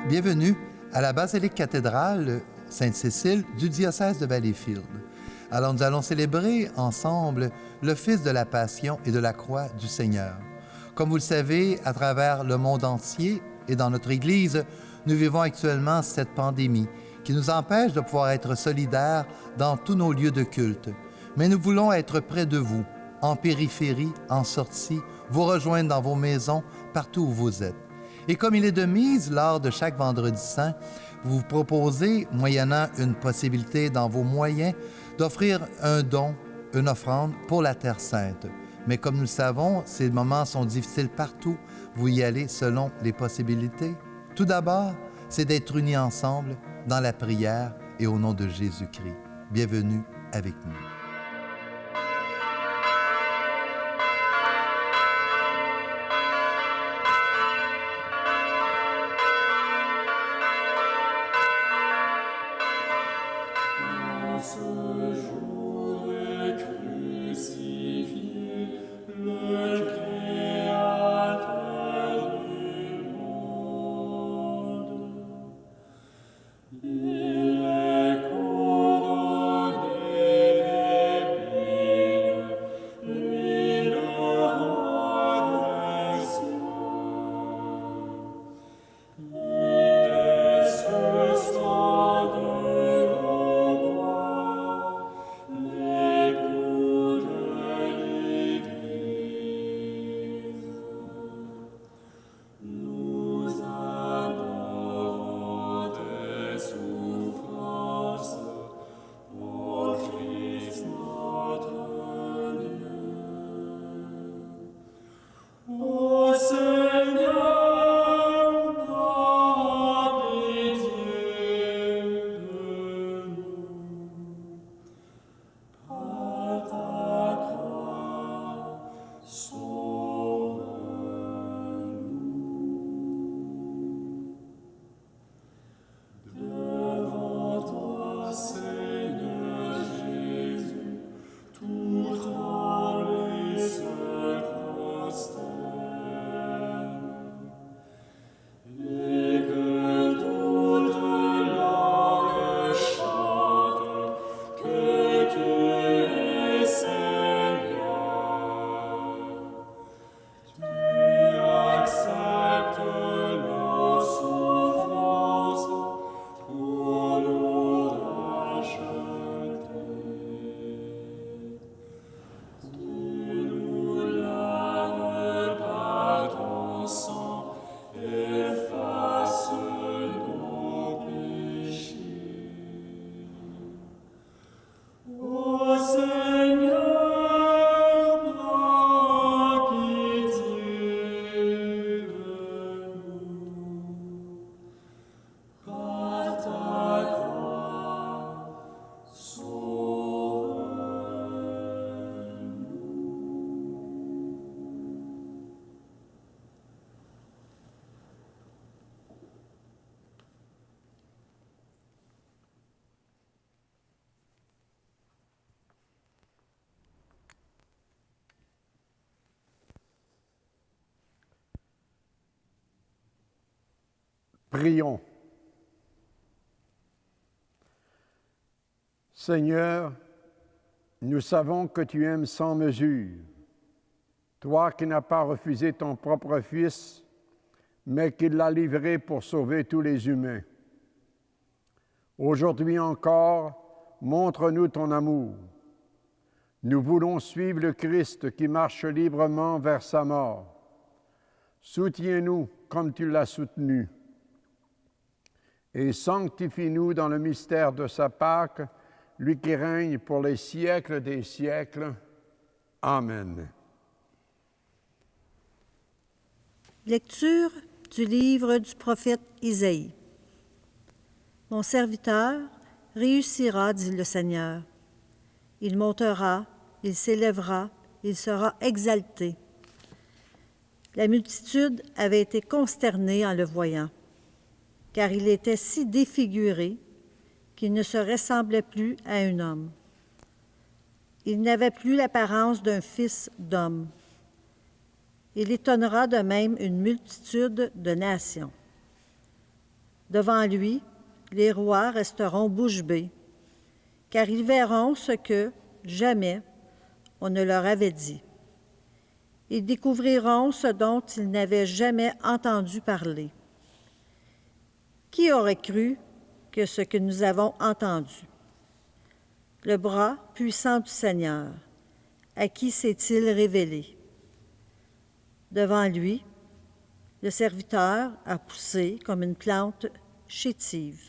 Bienvenue à la basilique cathédrale Sainte-Cécile du diocèse de Valleyfield. Alors nous allons célébrer ensemble l'office de la Passion et de la Croix du Seigneur. Comme vous le savez, à travers le monde entier et dans notre Église, nous vivons actuellement cette pandémie qui nous empêche de pouvoir être solidaires dans tous nos lieux de culte. Mais nous voulons être près de vous, en périphérie, en sortie, vous rejoindre dans vos maisons, partout où vous êtes. Et comme il est de mise lors de chaque Vendredi saint, vous vous proposez, moyennant une possibilité dans vos moyens, d'offrir un don, une offrande pour la Terre Sainte. Mais comme nous le savons, ces moments sont difficiles partout. Vous y allez selon les possibilités. Tout d'abord, c'est d'être unis ensemble dans la prière et au nom de Jésus-Christ. Bienvenue avec nous. Prions. Seigneur, nous savons que tu aimes sans mesure, toi qui n'as pas refusé ton propre Fils, mais qui l'as livré pour sauver tous les humains. Aujourd'hui encore, montre-nous ton amour. Nous voulons suivre le Christ qui marche librement vers sa mort. Soutiens-nous comme tu l'as soutenu. Et sanctifie-nous dans le mystère de sa Pâque, lui qui règne pour les siècles des siècles. Amen. Lecture du livre du prophète Isaïe. Mon serviteur réussira, dit le Seigneur. Il montera, il s'élèvera, il sera exalté. La multitude avait été consternée en le voyant, car il était si défiguré qu'il ne se ressemblait plus à un homme. Il n'avait plus l'apparence d'un fils d'homme. Il étonnera de même une multitude de nations. Devant lui, les rois resteront bouche bée, car ils verront ce que, jamais, on ne leur avait dit. Ils découvriront ce dont ils n'avaient jamais entendu parler. Qui aurait cru que ce que nous avons entendu? Le bras puissant du Seigneur, à qui s'est-il révélé? Devant lui, le serviteur a poussé comme une plante chétive,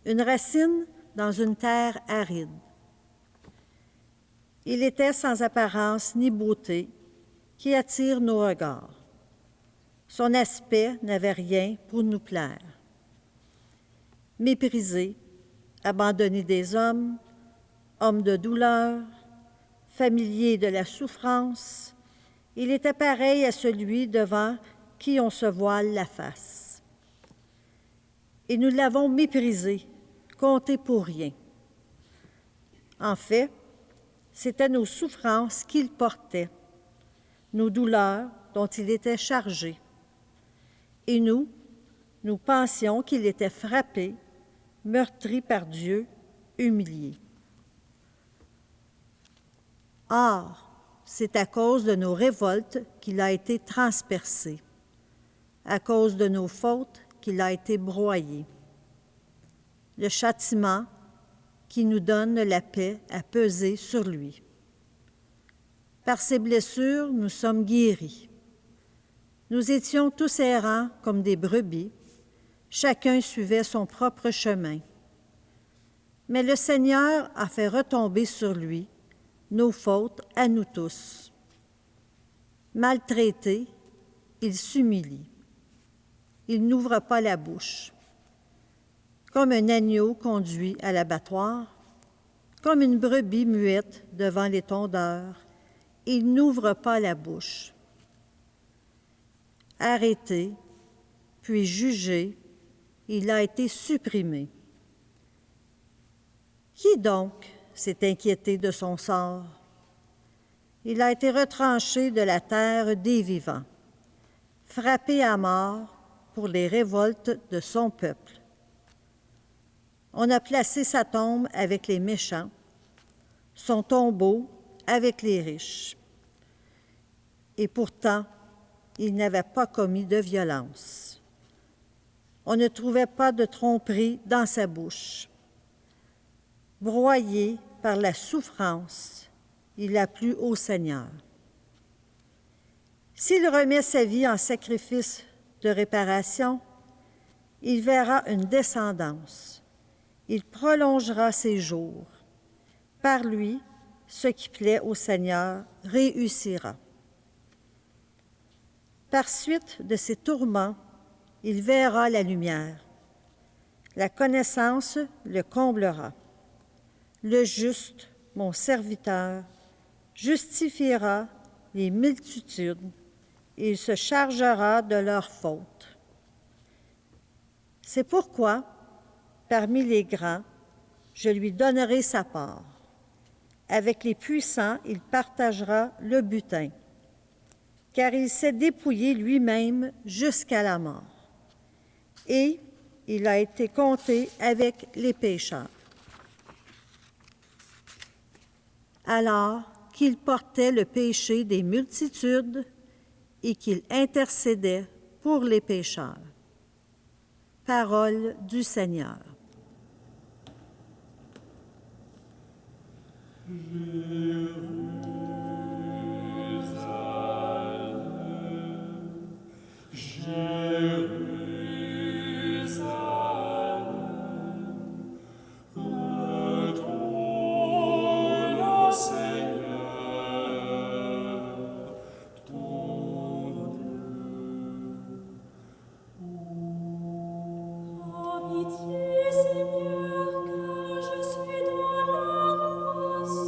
une racine dans une terre aride. Il était sans apparence ni beauté qui attire nos regards. Son aspect n'avait rien pour nous plaire. Méprisé, abandonné des hommes, homme de douleur, familier de la souffrance, il était pareil à celui devant qui on se voile la face. Et nous l'avons méprisé, compté pour rien. En fait, c'étaient nos souffrances qu'il portait, nos douleurs dont il était chargé. Et nous pensions qu'il était frappé, meurtri par Dieu, humilié. Or, c'est à cause de nos révoltes qu'il a été transpercé, à cause de nos fautes qu'il a été broyé. Le châtiment qui nous donne la paix a pesé sur lui. Par ses blessures, nous sommes guéris. Nous étions tous errants comme des brebis, chacun suivait son propre chemin. Mais le Seigneur a fait retomber sur lui nos fautes à nous tous. Maltraité, il s'humilie. Il n'ouvre pas la bouche. Comme un agneau conduit à l'abattoir, comme une brebis muette devant les tondeurs, il n'ouvre pas la bouche. Arrêté, puis jugé, il a été supprimé. Qui donc s'est inquiété de son sort? Il a été retranché de la terre des vivants, frappé à mort pour les révoltes de son peuple. On a placé sa tombe avec les méchants, son tombeau avec les riches. Et pourtant, il n'avait pas commis de violence. On ne trouvait pas de tromperie dans sa bouche. Broyé par la souffrance, il a plu au Seigneur. S'il remet sa vie en sacrifice de réparation, il verra une descendance. Il prolongera ses jours. Par lui, ce qui plaît au Seigneur réussira. Par suite de ses tourments, il verra la lumière. La connaissance le comblera. Le juste, mon serviteur, justifiera les multitudes et il se chargera de leurs fautes. C'est pourquoi, parmi les grands, je lui donnerai sa part. Avec les puissants, il partagera le butin, car il s'est dépouillé lui-même jusqu'à la mort. Et il a été compté avec les pécheurs. Alors qu'il portait le péché des multitudes et qu'il intercédait pour les pécheurs. Parole du Seigneur. Seigneur, car je suis dans l'angoisse.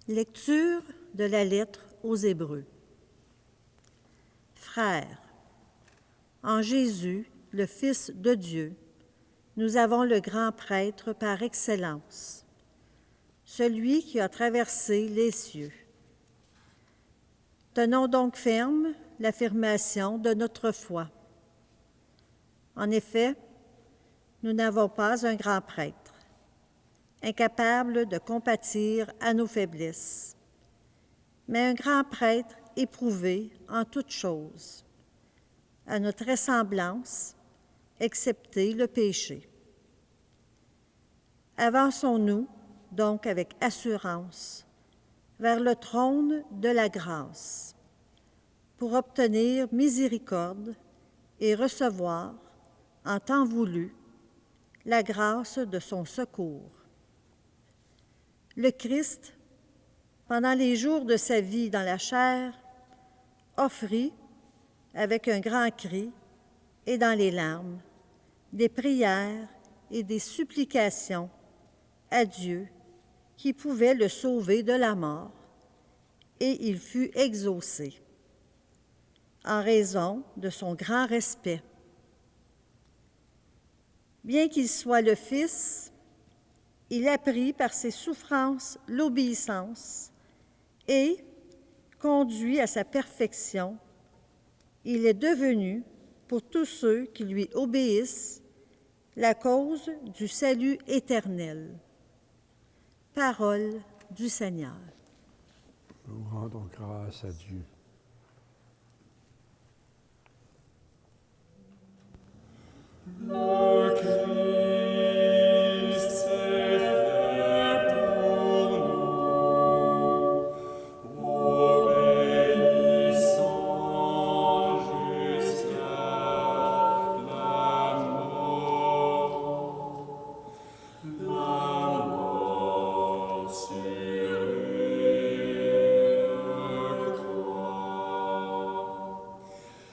Lecture de la lettre aux Hébreux. Frères, en Jésus, le Fils de Dieu, nous avons le grand prêtre par excellence, celui qui a traversé les cieux. Tenons donc ferme l'affirmation de notre foi. En effet, nous n'avons pas un grand prêtre, incapable de compatir à nos faiblesses, mais un grand prêtre éprouvé en toutes choses, à notre ressemblance, excepté le péché. Avançons-nous donc avec assurance vers le trône de la grâce pour obtenir miséricorde et recevoir, en temps voulu, la grâce de son secours. Le Christ, pendant les jours de sa vie dans la chair, offrit, avec un grand cri et dans les larmes, des prières et des supplications à Dieu qui pouvait le sauver de la mort, et il fut exaucé en raison de son grand respect. Bien qu'il soit le Fils, il apprit par ses souffrances l'obéissance et, conduit à sa perfection, il est devenu, pour tous ceux qui lui obéissent, la cause du salut éternel. Parole du Seigneur. Nous rendons grâce à Dieu. Le Christ s'est fait pour nous, obéissant jusqu'à la mort sur une croix.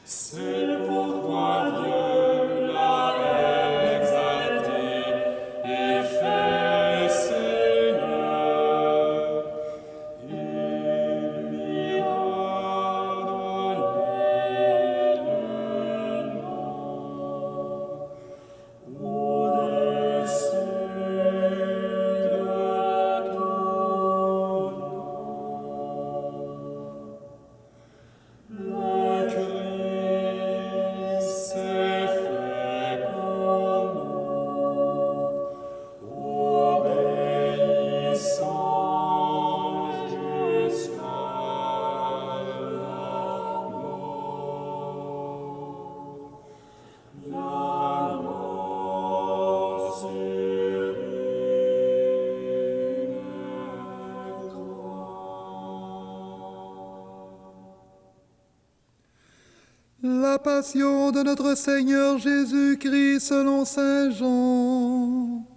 C'est pourquoi Dieu La passion de notre Seigneur Jésus-Christ selon saint Jean.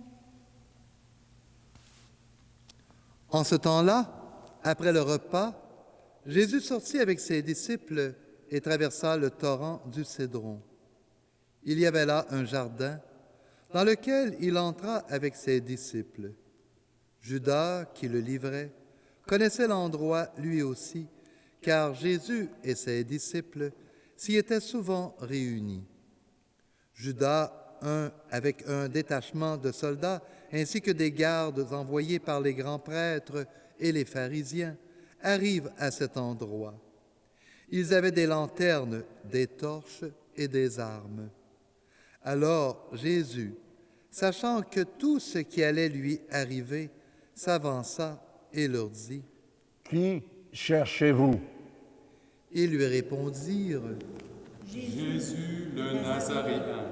En ce temps-là, après le repas, Jésus sortit avec ses disciples et traversa le torrent du Cédron. Il y avait là un jardin dans lequel il entra avec ses disciples. Judas, qui le livrait, connaissait l'endroit lui aussi, car Jésus et ses disciples s'y étaient souvent réunis. Judas, avec un détachement de soldats, ainsi que des gardes envoyés par les grands prêtres et les pharisiens, arrive à cet endroit. Ils avaient des lanternes, des torches et des armes. Alors Jésus, sachant que tout ce qui allait lui arriver, s'avança et leur dit : « Qui cherchez-vous ? » Ils lui répondirent : « Jésus le Nazaréen. »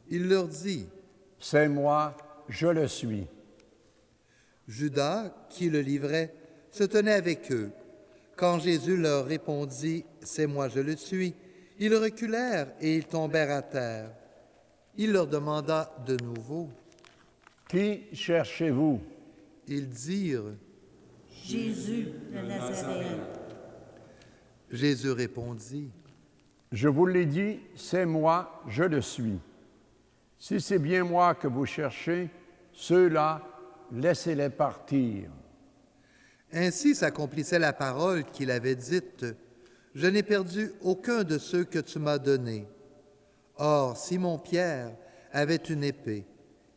Il leur dit : « C'est moi, je le suis. » Judas, qui le livrait, se tenait avec eux. Quand Jésus leur répondit : « C'est moi, je le suis », ils reculèrent et ils tombèrent à terre. Il leur demanda de nouveau : « Qui cherchez-vous ? » Ils dirent : « Jésus le Nazaréen. » Jésus répondit : « Je vous l'ai dit, c'est moi, je le suis. Si c'est bien moi que vous cherchez, ceux-là, laissez-les partir. » Ainsi s'accomplissait la parole qu'il avait dite, « Je n'ai perdu aucun de ceux que tu m'as donnés. » Or, Simon-Pierre avait une épée.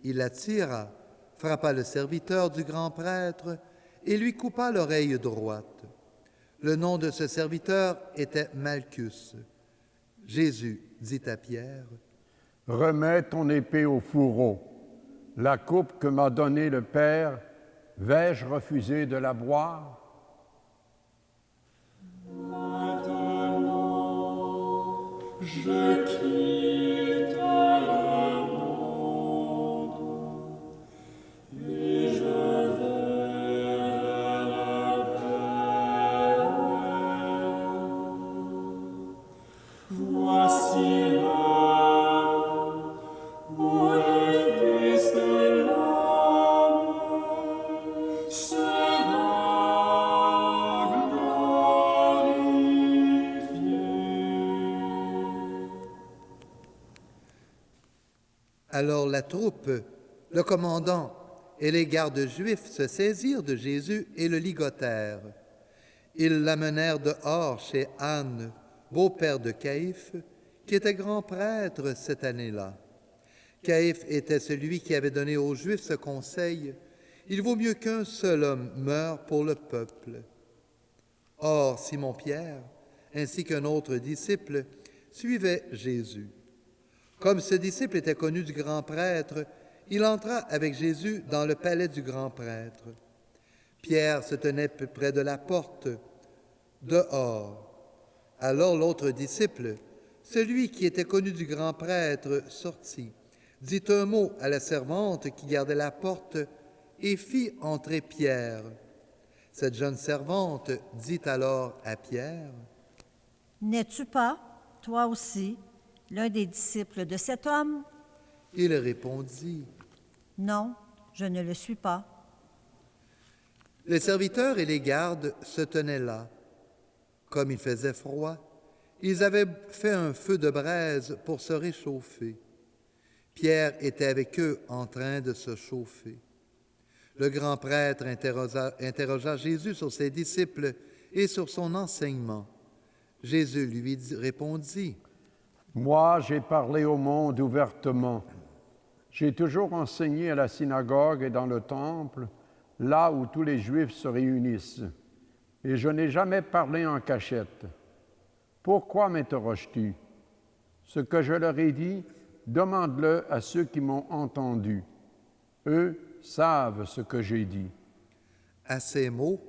Il la tira, frappa le serviteur du grand prêtre et lui coupa l'oreille droite. Le nom de ce serviteur était Malchus. Jésus dit à Pierre, « Remets ton épée au fourreau. La coupe que m'a donnée le Père, vais-je refuser de la boire? » Maintenant, je quitte le monde et je vais vers le Père. Voici l'heure où le Fils de l'homme sera Alors la troupe, le commandant et les gardes juifs se saisirent de Jésus et le ligotèrent. Ils l'amenèrent dehors chez Anne, beau-père de Caïphe, qui était grand prêtre cette année-là. Caïphe était celui qui avait donné aux Juifs ce conseil, « Il vaut mieux qu'un seul homme meure pour le peuple. » Or, Simon-Pierre, ainsi qu'un autre disciple, suivaient Jésus. Comme ce disciple était connu du grand prêtre, il entra avec Jésus dans le palais du grand prêtre. Pierre se tenait près de la porte, dehors. Alors l'autre disciple, celui qui était connu du grand prêtre, sortit, dit un mot à la servante qui gardait la porte et fit entrer Pierre. Cette jeune servante dit alors à Pierre, « N'es-tu pas, toi aussi, l'un des disciples de cet homme? » Il répondit, « Non, je ne le suis pas. » Les serviteurs et les gardes se tenaient là. Comme il faisait froid, ils avaient fait un feu de braise pour se réchauffer. Pierre était avec eux en train de se chauffer. Le grand prêtre interrogea Jésus sur ses disciples et sur son enseignement. Jésus lui répondit, « Moi, j'ai parlé au monde ouvertement. J'ai toujours enseigné à la synagogue et dans le temple, là où tous les Juifs se réunissent. Et je n'ai jamais parlé en cachette. Pourquoi m'interroges-tu? Ce que je leur ai dit, demande-le à ceux qui m'ont entendu. Eux savent ce que j'ai dit. » À ces mots,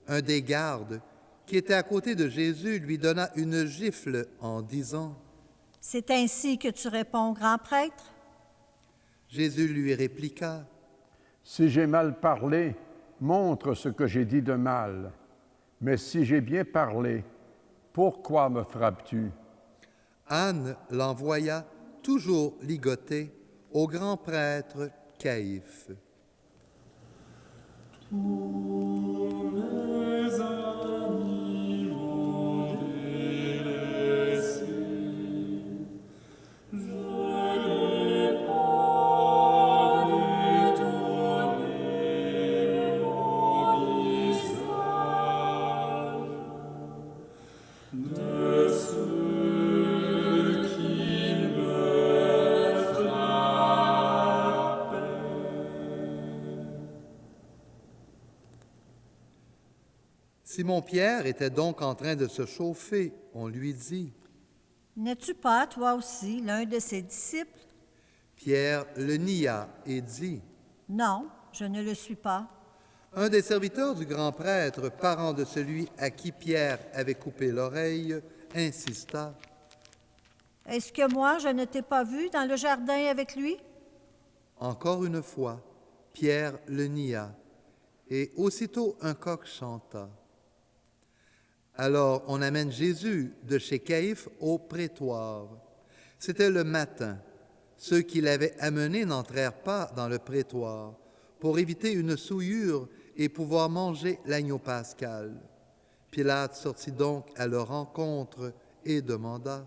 un des gardes, qui était à côté de Jésus, lui donna une gifle en disant, « C'est ainsi que tu réponds, grand prêtre? » Jésus lui répliqua, « Si j'ai mal parlé, montre ce que j'ai dit de mal. Mais si j'ai bien parlé, pourquoi me frappes-tu? » Anne l'envoya, toujours ligoté, au grand prêtre Caïphe. Tous mes amis m'ont délaissé. Je n'ai pas détourné mon visage de ceux qui me frappaient. Simon-Pierre était donc en train de se chauffer. On lui dit, « N'es-tu pas, toi aussi, l'un de ses disciples? » Pierre le nia et dit, « Non, je ne le suis pas. » Un des serviteurs du grand prêtre, parent de celui à qui Pierre avait coupé l'oreille, insista. « Est-ce que moi, je ne t'ai pas vu dans le jardin avec lui? » Encore une fois, Pierre le nia, et aussitôt un coq chanta. Alors on amène Jésus de chez Caïphe au prétoire. C'était le matin. Ceux qui l'avaient amené n'entrèrent pas dans le prétoire pour éviter une souillure et pouvoir manger l'agneau pascal. Pilate sortit donc à leur rencontre et demanda,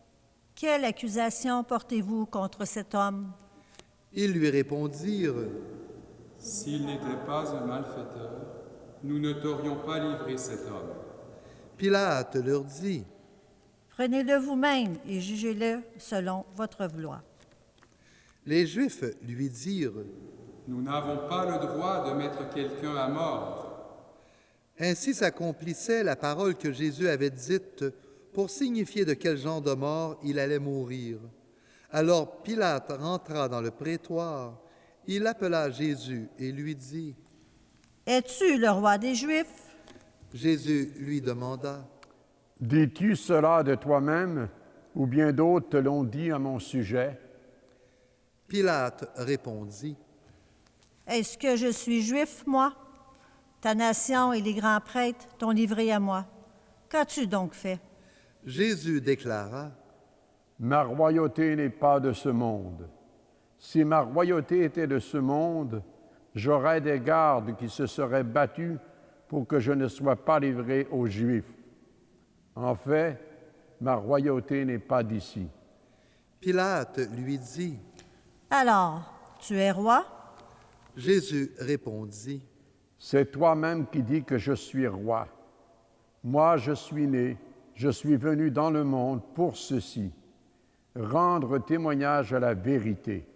« Quelle accusation portez-vous contre cet homme? » Ils lui répondirent, S'il n'était pas un malfaiteur, Nous ne t'aurions pas livré cet homme. Pilate leur dit, Prenez-le vous-même et jugez-le selon votre vouloir. les Juifs lui dirent, Nous n'avons pas le droit de mettre quelqu'un à mort. ainsi s'accomplissait la parole que Jésus avait dite pour signifier de quel genre de mort il allait mourir. Alors Pilate rentra dans le prétoire, il appela Jésus et lui dit, Es-tu le roi des Juifs? Jésus lui demanda, Dis-tu cela de toi-même, ou bien d'autres te l'ont dit à mon sujet? Pilate répondit, Est-ce que je suis juif, moi? Ta nation et les grands prêtres t'ont livré à moi. Qu'as-tu donc fait? Jésus déclara, Ma royauté n'est pas de ce monde. Si ma royauté était de ce monde, j'aurais des gardes qui se seraient battus pour que je ne sois pas livré aux Juifs. En fait, ma royauté n'est pas d'ici. Pilate lui dit, Alors, tu es roi? Jésus répondit, C'est toi-même qui dis que je suis roi. Moi, je suis né, je suis venu dans le monde pour ceci, rendre témoignage à la vérité.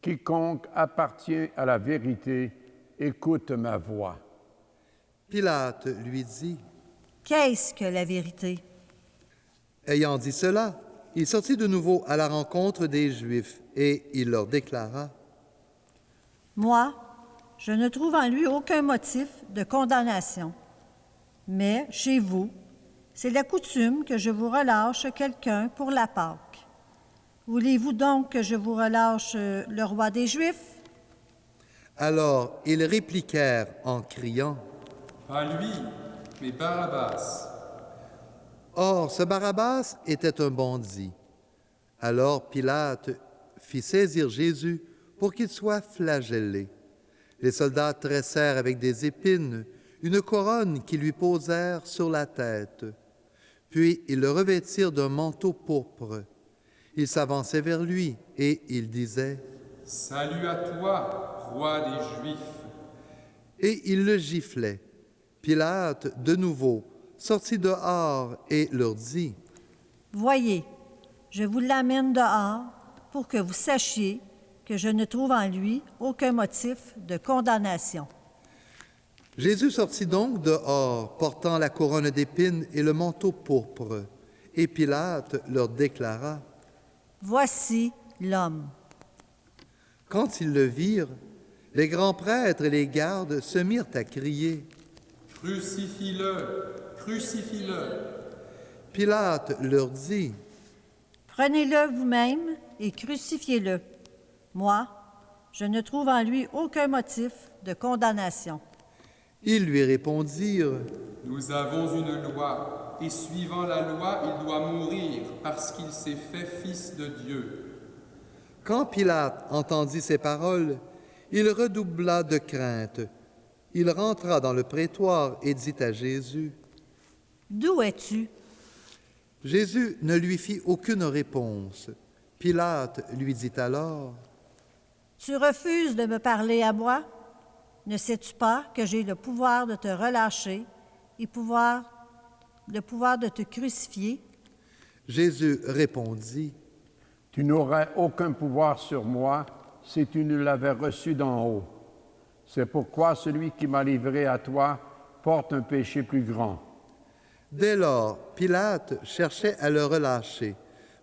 Quiconque appartient à la vérité, écoute ma voix. Pilate lui dit, Qu'est-ce que la vérité? ayant dit cela, il sortit de nouveau à la rencontre des Juifs et il leur déclara, Moi, je ne trouve en lui aucun motif de condamnation. Mais chez vous, c'est la coutume que je vous relâche quelqu'un pour la Pâque. Voulez-vous donc que je vous relâche le roi des Juifs? Alors ils répliquèrent en criant, Pas lui, mais Barabbas. Or ce Barabbas était un bandit. Alors Pilate fit saisir Jésus pour qu'il soit flagellé. Les soldats tressèrent avec des épines une couronne qu'ils lui posèrent sur la tête. Puis ils le revêtirent d'un manteau pourpre. Ils s'avançaient vers lui et ils disaient, Salut à toi, roi des Juifs. et ils le giflaient. Pilate, de nouveau, sortit dehors et leur dit, Voyez, je vous l'amène dehors pour que vous sachiez que je ne trouve en lui aucun motif de condamnation. Jésus sortit donc dehors, portant la couronne d'épines et le manteau pourpre. Et Pilate leur déclara, Voici l'homme. quand ils le virent, les grands prêtres et les gardes se mirent à crier. Crucifie-le, crucifie-le. Pilate leur dit, Prenez-le vous-même et crucifiez-le. Moi, je ne trouve en lui aucun motif de condamnation. ils lui répondirent, Nous avons une loi, et suivant la loi, il doit mourir parce qu'il s'est fait fils de Dieu. quand Pilate entendit ces paroles, il redoubla de crainte. Il rentra dans le prétoire et dit à Jésus, D'où es-tu? Jésus ne lui fit aucune réponse. Pilate lui dit alors, Tu refuses de me parler à moi? Ne sais-tu pas que j'ai le pouvoir de te relâcher et le pouvoir de te crucifier? Jésus répondit, Tu n'aurais aucun pouvoir sur moi si tu ne l'avais reçu d'en haut. C'est pourquoi celui qui m'a livré à toi porte un péché plus grand. Dès lors, Pilate cherchait à le relâcher,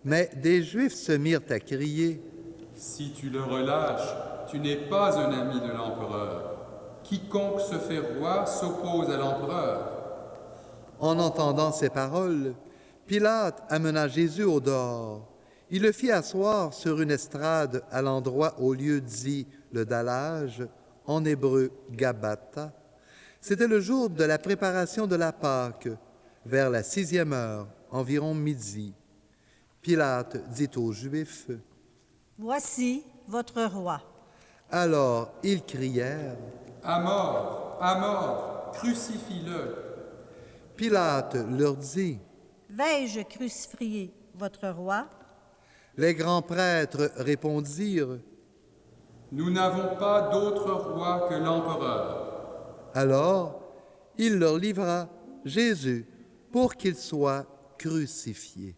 mais des Juifs se mirent à crier, Si tu le relâches, tu n'es pas un ami de l'empereur. Quiconque se fait roi s'oppose à l'empereur. En entendant ces paroles, Pilate amena Jésus au dehors. Il le fit asseoir sur une estrade à l'endroit au lieu dit le dallage, en hébreu Gabbatha. C'était le jour de la préparation de la Pâque, vers la 6e heure, environ midi. Pilate dit aux Juifs, Voici votre roi. alors ils crièrent. À mort, crucifie-le. Pilate leur dit, Vais-je crucifier votre roi? les grands prêtres répondirent, Nous n'avons pas d'autre roi que l'empereur. Alors, il leur livra Jésus pour qu'il soit crucifié.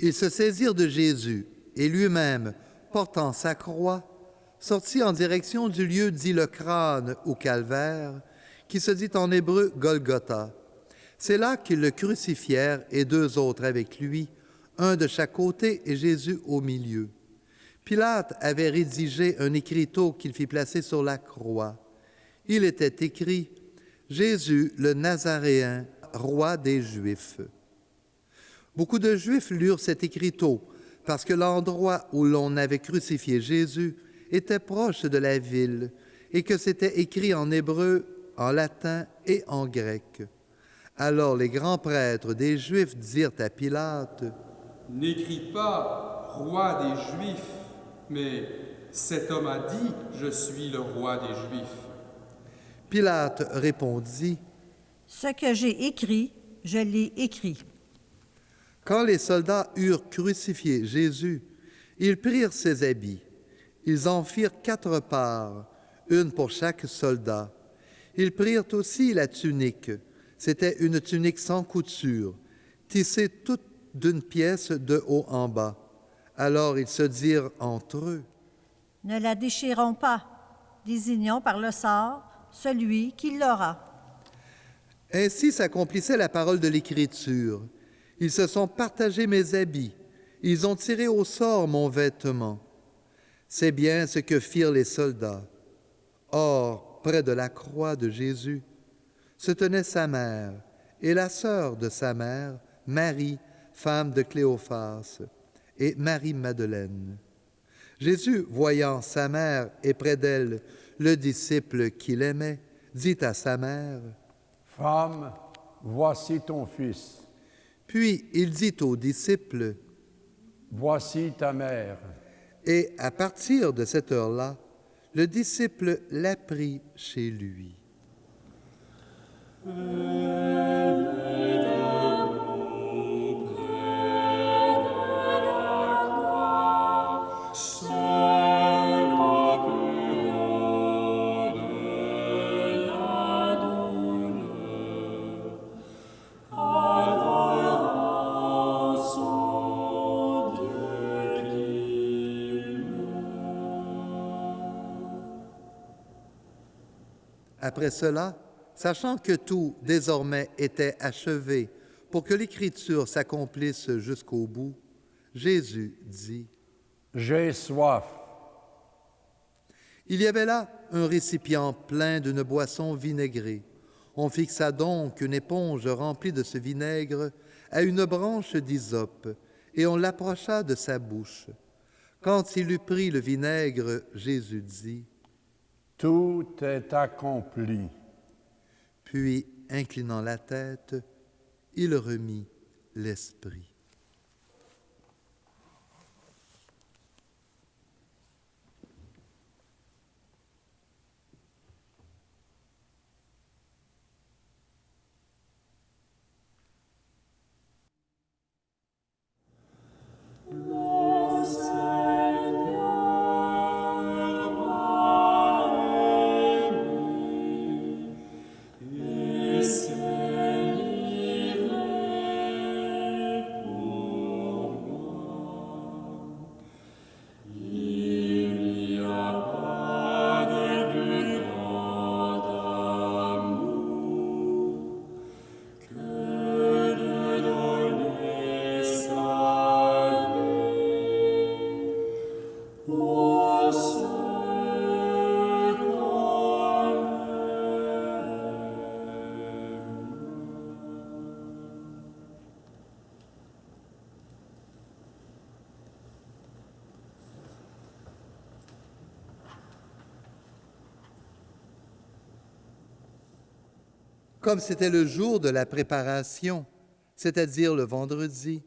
Ils se saisirent de Jésus et lui-même, portant sa croix, sortit en direction du lieu dit le crâne ou calvaire, qui se dit en hébreu Golgotha. C'est là qu'ils le crucifièrent et deux autres avec lui, un de chaque côté et Jésus au milieu. Pilate avait rédigé un écriteau qu'il fit placer sur la croix. Il était écrit « Jésus le Nazaréen, roi des Juifs ». Beaucoup de Juifs lurent cet écriteau parce que l'endroit où l'on avait crucifié Jésus était proche de la ville et que c'était écrit en hébreu, en latin et en grec. Alors les grands prêtres des Juifs dirent à Pilate, « N'écris pas « roi des Juifs », mais cet homme a dit « Je suis le roi des Juifs ». Pilate répondit, « Ce que j'ai écrit, je l'ai écrit. » Quand les soldats eurent crucifié Jésus, ils prirent ses habits. Ils en firent 4 parts, une pour chaque soldat. Ils prirent aussi la tunique. C'était une tunique sans couture, tissée toute d'une pièce de haut en bas. Alors ils se dirent entre eux, « Ne la déchirons pas, désignons par le sort celui qui l'aura. » Ainsi s'accomplissait la parole de l'Écriture. Ils se sont partagés mes habits. Ils ont tiré au sort mon vêtement. C'est bien ce que firent les soldats. Or, près de la croix de Jésus, se tenait sa mère et la sœur de sa mère, Marie, femme de Cléophas, et Marie-Madeleine. Jésus, voyant sa mère et près d'elle le disciple qu'il aimait, dit à sa mère, « Femme, voici ton fils. » Puis il dit aux disciples, « Voici ta mère. » Et à partir de cette heure-là, le disciple la prit chez lui. Après cela, sachant que tout désormais était achevé pour que l'Écriture s'accomplisse jusqu'au bout, Jésus dit, « J'ai soif. » Il y avait là un récipient plein d'une boisson vinaigrée. On fixa donc une éponge remplie de ce vinaigre à une branche d'hysope, et on l'approcha de sa bouche. Quand il eut pris le vinaigre, Jésus dit, « Tout est accompli. » Puis, inclinant la tête, il remit l'esprit. Comme c'était le jour de la préparation, c'est-à-dire le vendredi,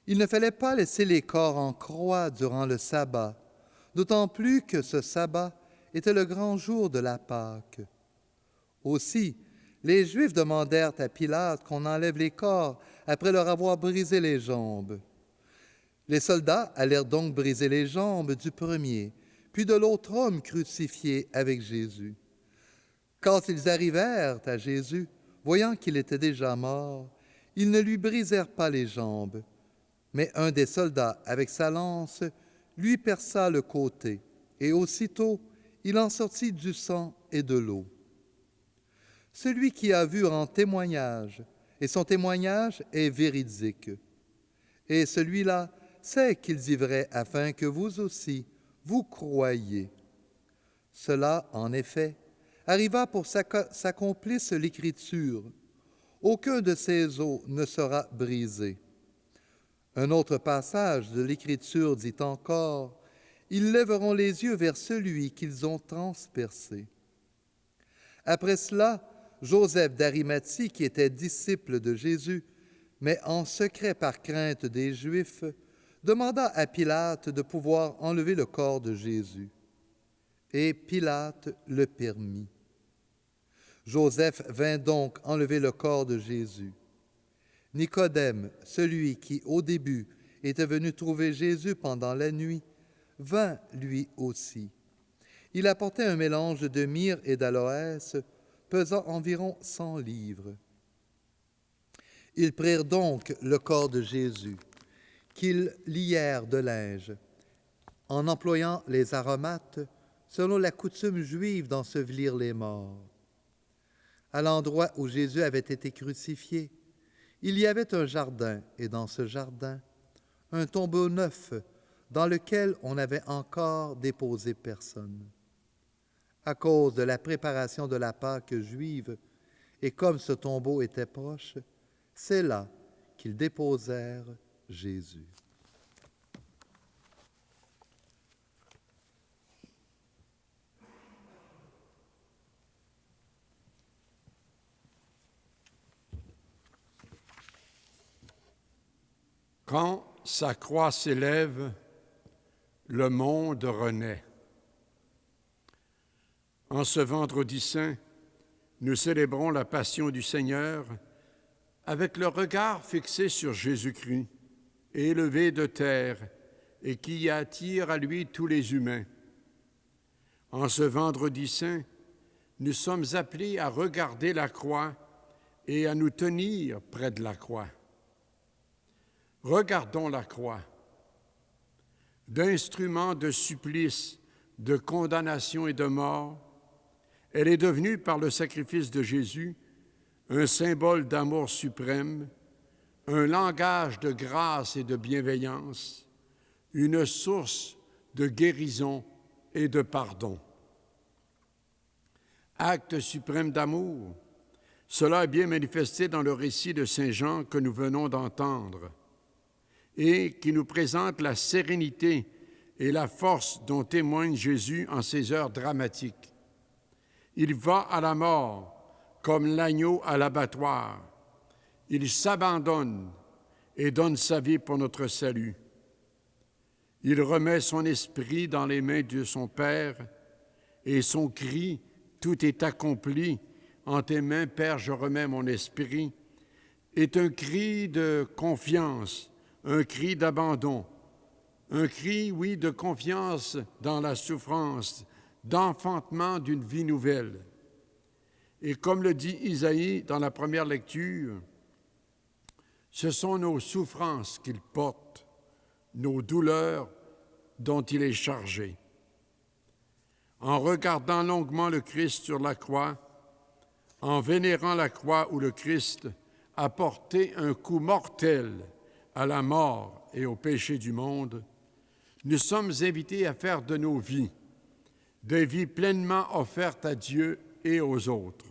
il ne fallait pas laisser les corps en croix durant le sabbat, d'autant plus que ce sabbat était le grand jour de la Pâque. Aussi, les Juifs demandèrent à Pilate qu'on enlève les corps après leur avoir brisé les jambes. Les soldats allèrent donc briser les jambes du premier, puis de l'autre homme crucifié avec Jésus. Quand ils arrivèrent à Jésus, voyant qu'il était déjà mort, ils ne lui brisèrent pas les jambes, mais un des soldats, avec sa lance, lui perça le côté, et aussitôt il en sortit du sang et de l'eau. Celui qui a vu rend témoignage, et son témoignage est véridique. Et celui-là sait qu'il dit vrai, afin que vous aussi, vous croyiez. Cela, en effet, arriva pour s'accomplisse l'Écriture. Aucun de ces os ne sera brisé. Un autre passage de l'Écriture dit encore, « Ils lèveront les yeux vers celui qu'ils ont transpercé. » Après cela, Joseph d'Arimathie, qui était disciple de Jésus, mais en secret par crainte des Juifs, demanda à Pilate de pouvoir enlever le corps de Jésus. Et Pilate le permit. Joseph vint donc enlever le corps de Jésus. Nicodème, celui qui, au début, était venu trouver Jésus pendant la nuit, vint lui aussi. Il apportait un mélange de myrrhe et d'aloès, pesant environ 100 livres. Ils prirent donc le corps de Jésus, qu'ils lièrent de linge, en employant les aromates, selon la coutume juive d'ensevelir les morts. À l'endroit où Jésus avait été crucifié, il y avait un jardin, et dans ce jardin, un tombeau neuf dans lequel on n'avait encore déposé personne. À cause de la préparation de la Pâque juive, et comme ce tombeau était proche, c'est là qu'ils déposèrent Jésus. Quand sa croix s'élève, le monde renaît. En ce vendredi saint, nous célébrons la passion du Seigneur avec le regard fixé sur Jésus-Christ, élevé de terre et qui attire à lui tous les humains. En ce vendredi saint, nous sommes appelés à regarder la croix et à nous tenir près de la croix. Regardons la croix. D'instrument de supplice, de condamnation et de mort, elle est devenue, par le sacrifice de Jésus, un symbole d'amour suprême, un langage de grâce et de bienveillance, une source de guérison et de pardon. Acte suprême d'amour, cela est bien manifesté dans le récit de Saint Jean que nous venons d'entendre et qui nous présente la sérénité et la force dont témoigne Jésus en ces heures dramatiques. Il va à la mort comme l'agneau à l'abattoir. Il s'abandonne et donne sa vie pour notre salut. Il remet son esprit dans les mains de son Père et son cri « Tout est accompli, en tes mains, Père, je remets mon esprit » est un cri de confiance, un cri d'abandon, un cri, oui, de confiance dans la souffrance, d'enfantement d'une vie nouvelle. Et comme le dit Isaïe dans la première lecture, ce sont nos souffrances qu'il porte, nos douleurs dont il est chargé. En regardant longuement le Christ sur la croix, en vénérant la croix où le Christ a porté un coup mortel à la mort et au péché du monde, nous sommes invités à faire de nos vies des vies pleinement offertes à Dieu et aux autres.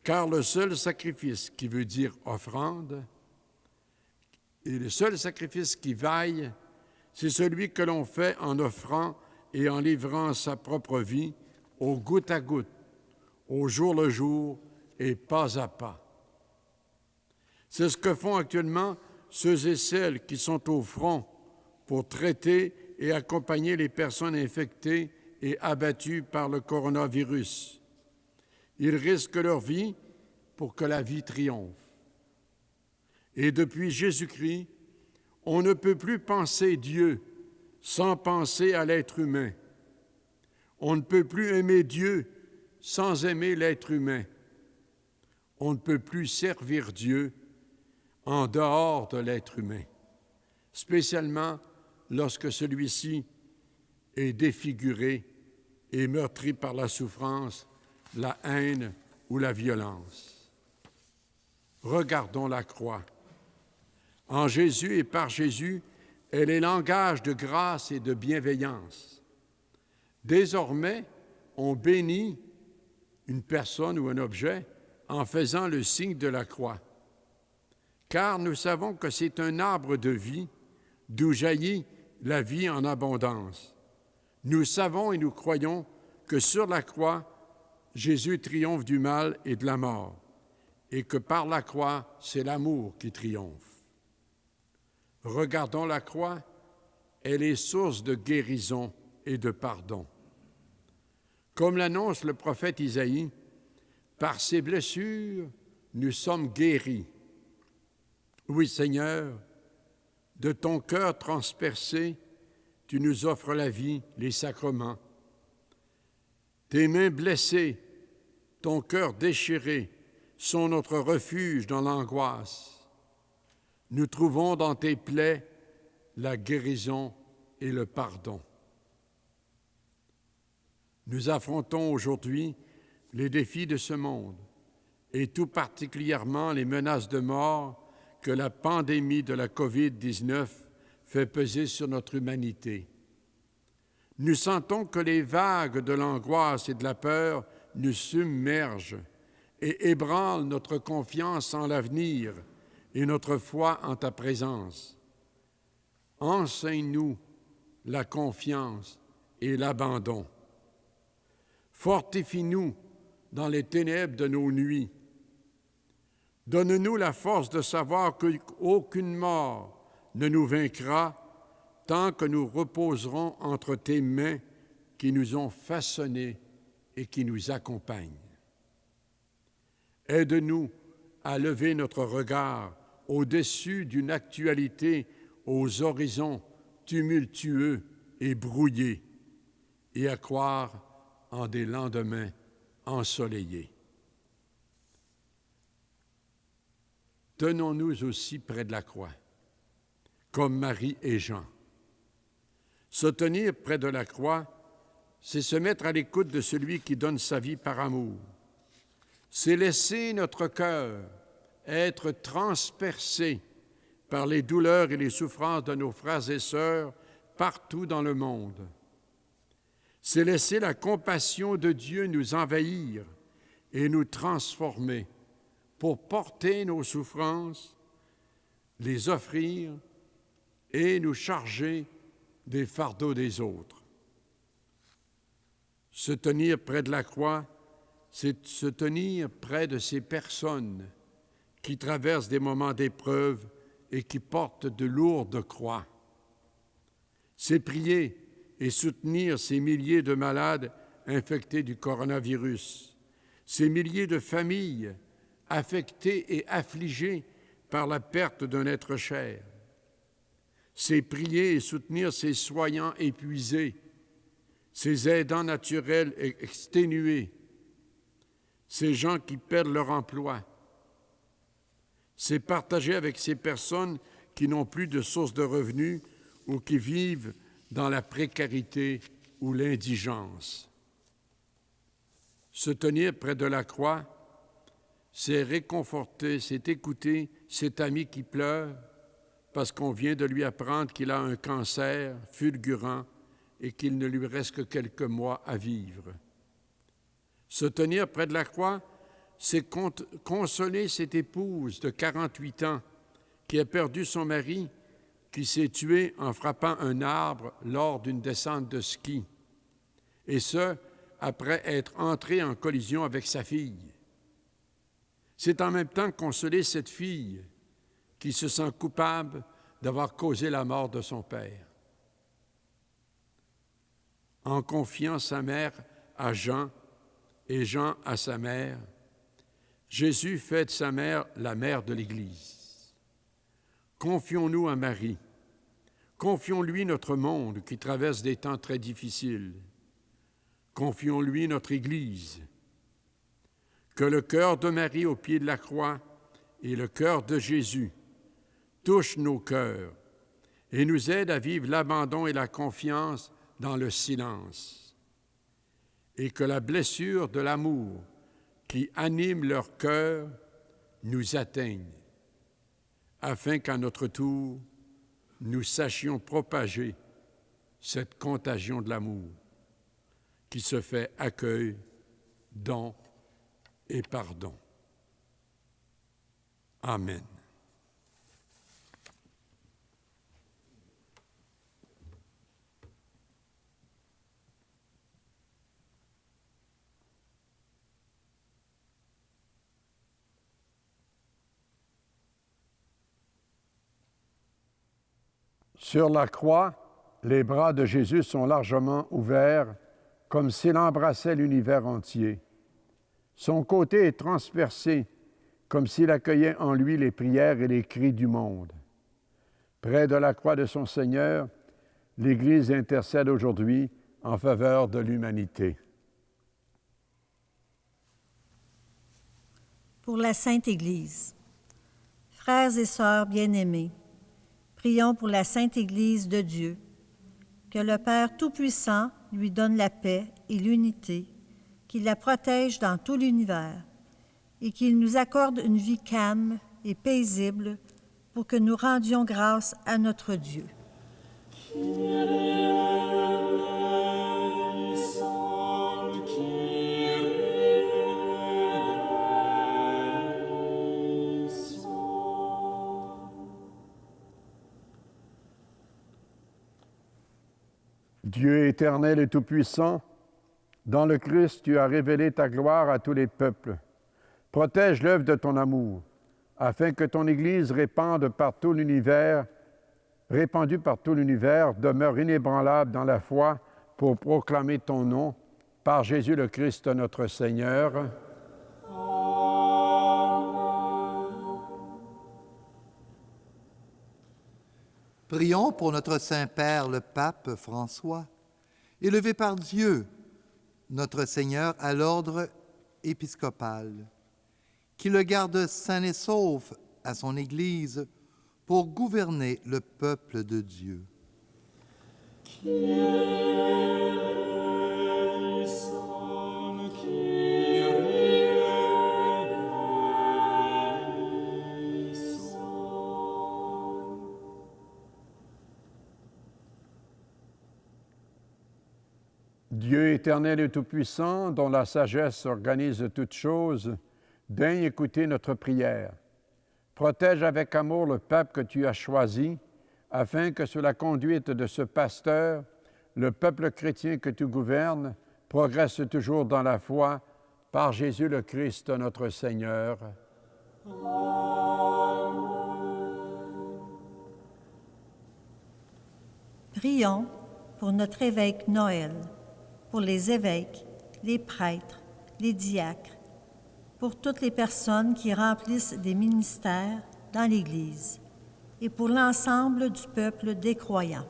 Car le seul sacrifice qui veut dire offrande, et le seul sacrifice qui vaille, c'est celui que l'on fait en offrant et en livrant sa propre vie au goutte à goutte, au jour le jour et pas à pas. C'est ce que font actuellement ceux et celles qui sont au front pour traiter et accompagner les personnes infectées et abattues par le coronavirus. Ils risquent leur vie pour que la vie triomphe. Et depuis Jésus-Christ, on ne peut plus penser Dieu sans penser à l'être humain. On ne peut plus aimer Dieu sans aimer l'être humain. On ne peut plus servir Dieu en dehors de l'être humain, spécialement lorsque celui-ci est défiguré et meurtri par la souffrance, la haine ou la violence. Regardons la croix. En Jésus et par Jésus, elle est langage de grâce et de bienveillance. Désormais, on bénit une personne ou un objet en faisant le signe de la croix, car nous savons que c'est un arbre de vie d'où jaillit la vie en abondance. Nous savons et nous croyons que sur la croix, Jésus triomphe du mal et de la mort, et que par la croix, c'est l'amour qui triomphe. Regardons la croix, elle est source de guérison et de pardon. Comme l'annonce le prophète Isaïe, par ses blessures, nous sommes guéris. Oui, Seigneur, de ton cœur transpercé, tu nous offres la vie, les sacrements. Tes mains blessées, ton cœur déchiré, sont notre refuge dans l'angoisse. Nous trouvons dans tes plaies la guérison et le pardon. Nous affrontons aujourd'hui les défis de ce monde et tout particulièrement les menaces de mort que la pandémie de la COVID-19 fait peser sur notre humanité. Nous sentons que les vagues de l'angoisse et de la peur nous submergent et ébranlent notre confiance en l'avenir et notre foi en ta présence. Enseigne-nous la confiance et l'abandon. Fortifie-nous dans les ténèbres de nos nuits. Donne-nous la force de savoir qu'aucune mort ne nous vaincra tant que nous reposerons entre tes mains qui nous ont façonnés et qui nous accompagnent. Aide-nous à lever notre regard au-dessus d'une actualité aux horizons tumultueux et brouillés et à croire en des lendemains ensoleillés. Tenons-nous aussi près de la croix, comme Marie et Jean. Se tenir près de la croix, c'est se mettre à l'écoute de celui qui donne sa vie par amour. C'est laisser notre cœur être transpercé par les douleurs et les souffrances de nos frères et sœurs partout dans le monde. C'est laisser la compassion de Dieu nous envahir et nous transformer pour porter nos souffrances, les offrir et nous charger des fardeaux des autres. Se tenir près de la croix, c'est se tenir près de ces personnes qui traversent des moments d'épreuve et qui portent de lourdes croix. C'est prier et soutenir ces milliers de malades infectés du coronavirus, ces milliers de familles affectées et affligées par la perte d'un être cher. C'est prier et soutenir ces soignants épuisés, ces aidants naturels exténués, ces gens qui perdent leur emploi. C'est partager avec ces personnes qui n'ont plus de source de revenus ou qui vivent dans la précarité ou l'indigence. Se tenir près de la croix, c'est réconforter, c'est écouter cet ami qui pleure parce qu'on vient de lui apprendre qu'il a un cancer fulgurant et qu'il ne lui reste que quelques mois à vivre. Se tenir près de la croix, c'est consoler cette épouse de 48 ans qui a perdu son mari, qui s'est tué en frappant un arbre lors d'une descente de ski, et ce, après être entré en collision avec sa fille. C'est en même temps consoler cette fille qui se sent coupable d'avoir causé la mort de son père. En confiant sa mère à Jean et Jean à sa mère, Jésus fait de sa mère la mère de l'Église. Confions-nous à Marie. Confions-lui notre monde qui traverse des temps très difficiles. Confions-lui notre Église. Que le cœur de Marie au pied de la croix et le cœur de Jésus touchent nos cœurs et nous aident à vivre l'abandon et la confiance dans le silence. Et que la blessure de l'amour qui anime leur cœur nous atteigne, afin qu'à notre tour, nous sachions propager cette contagion de l'amour qui se fait accueil, don et pardon. Amen. Sur la croix, les bras de Jésus sont largement ouverts, comme s'il embrassait l'univers entier. Son côté est transpercé, comme s'il accueillait en lui les prières et les cris du monde. Près de la croix de son Seigneur, l'Église intercède aujourd'hui en faveur de l'humanité. Pour la Sainte Église. Frères et sœurs bien-aimés, prions pour la Sainte Église de Dieu, que le Père Tout-Puissant lui donne la paix et l'unité, qu'il la protège dans tout l'univers et qu'il nous accorde une vie calme et paisible pour que nous rendions grâce à notre Dieu. Dieu éternel et tout-puissant, dans le Christ, tu as révélé ta gloire à tous les peuples. Protège l'œuvre de ton amour, afin que ton Église répandue par tout l'univers, demeure inébranlable dans la foi pour proclamer ton nom, par Jésus le Christ notre Seigneur. Prions pour notre Saint-Père, le Pape François, élevé par Dieu, notre Seigneur, à l'ordre épiscopal, qui le garde sain et sauf à son Église pour gouverner le peuple de Dieu. Dieu éternel et tout-puissant, dont la sagesse organise toutes choses, daigne écouter notre prière. Protège avec amour le peuple que tu as choisi, afin que sous la conduite de ce pasteur, le peuple chrétien que tu gouvernes progresse toujours dans la foi, par Jésus le Christ notre Seigneur. Prions pour notre évêque Noël, pour les évêques, les prêtres, les diacres, pour toutes les personnes qui remplissent des ministères dans l'Église et pour l'ensemble du peuple des croyants.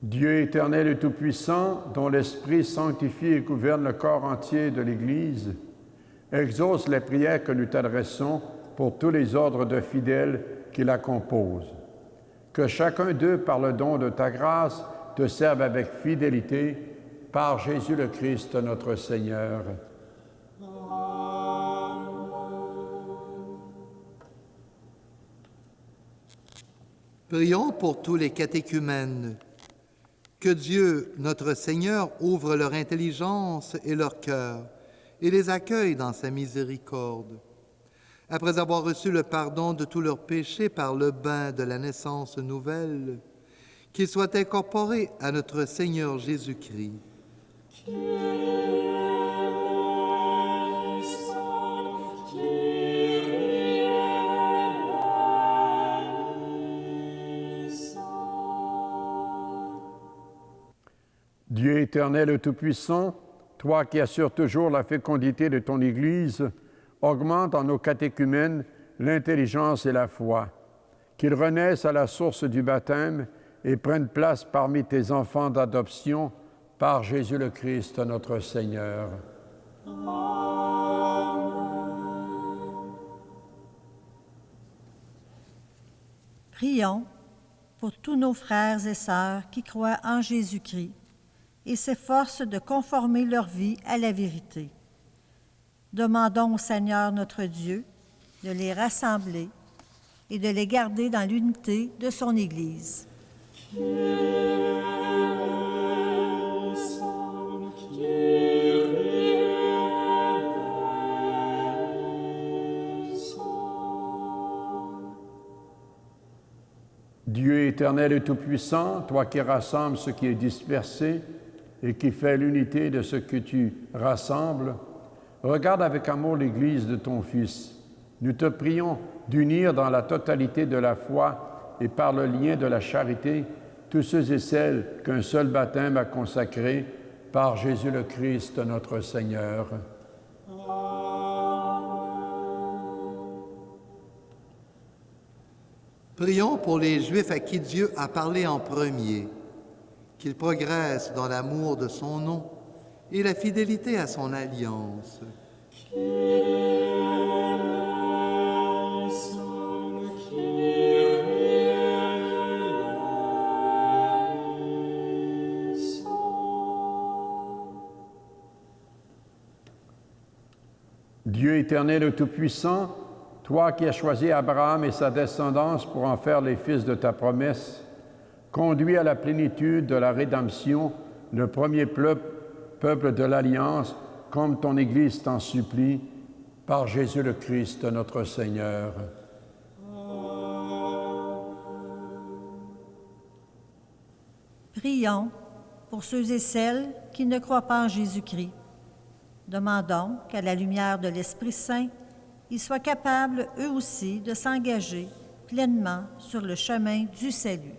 Dieu éternel et tout-puissant, dont l'Esprit sanctifie et gouverne le corps entier de l'Église, exauce les prières que nous t'adressons pour tous les ordres de fidèles qui la composent. Que chacun d'eux, par le don de ta grâce, te serve avec fidélité, par Jésus le Christ notre Seigneur. Prions pour tous les catéchumènes, Que Dieu, notre Seigneur, ouvre leur intelligence et leur cœur et les accueille dans sa miséricorde. Après avoir reçu le pardon de tous leurs péchés par le bain de la naissance nouvelle, qu'ils soient incorporés à notre Seigneur Jésus-Christ. Dieu éternel et tout-puissant, toi qui assures toujours la fécondité de ton Église, augmente en nos catéchumènes l'intelligence et la foi, qu'ils renaissent à la source du baptême et prennent place parmi tes enfants d'adoption par Jésus le Christ, notre Seigneur. Prions pour tous nos frères et sœurs qui croient en Jésus-Christ et s'efforcent de conformer leur vie à la vérité. Demandons au Seigneur notre Dieu de les rassembler et de les garder dans l'unité de son Église. Dieu éternel et tout-puissant, toi qui rassembles ce qui est dispersé et qui fais l'unité de ce que tu rassembles, regarde avec amour l'Église de ton Fils. Nous te prions d'unir dans la totalité de la foi et par le lien de la charité tous ceux et celles qu'un seul baptême a consacrés par Jésus le Christ, notre Seigneur. Prions pour les Juifs à qui Dieu a parlé en premier, qu'ils progressent dans l'amour de son nom et la fidélité à son alliance. Dieu éternel et tout-puissant, toi qui as choisi Abraham et sa descendance pour en faire les fils de ta promesse, conduis à la plénitude de la rédemption le premier peuple de l'Alliance, comme ton Église t'en supplie, par Jésus le Christ, notre Seigneur. Prions pour ceux et celles qui ne croient pas en Jésus-Christ. Demandons qu'à la lumière de l'Esprit Saint, ils soient capables, eux aussi, de s'engager pleinement sur le chemin du salut.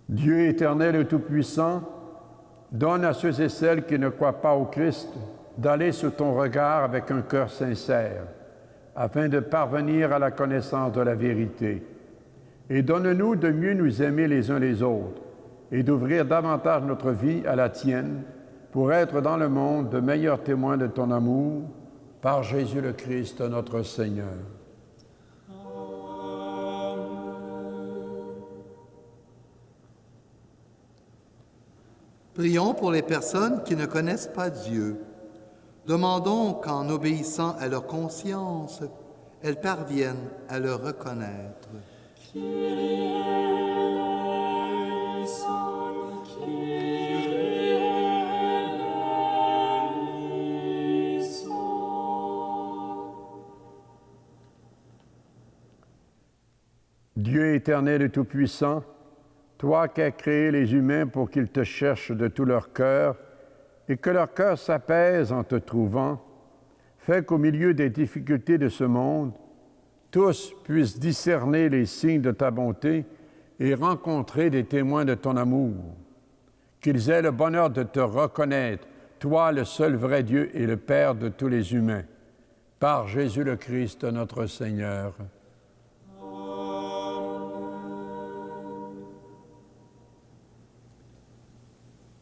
Dieu éternel et tout-puissant, donne à ceux et celles qui ne croient pas au Christ d'aller sous ton regard avec un cœur sincère, afin de parvenir à la connaissance de la vérité. Et donne-nous de mieux nous aimer les uns les autres et d'ouvrir davantage notre vie à la tienne pour être dans le monde de meilleurs témoins de ton amour, par Jésus le Christ, notre Seigneur. Prions pour les personnes qui ne connaissent pas Dieu. Demandons qu'en obéissant à leur conscience, elles parviennent à le reconnaître. Dieu éternel et tout-puissant, toi qui as créé les humains pour qu'ils te cherchent de tout leur cœur et que leur cœur s'apaise en te trouvant, fais qu'au milieu des difficultés de ce monde, tous puissent discerner les signes de ta bonté et rencontrer des témoins de ton amour. Qu'ils aient le bonheur de te reconnaître, toi le seul vrai Dieu et le Père de tous les humains, par Jésus le Christ, notre Seigneur.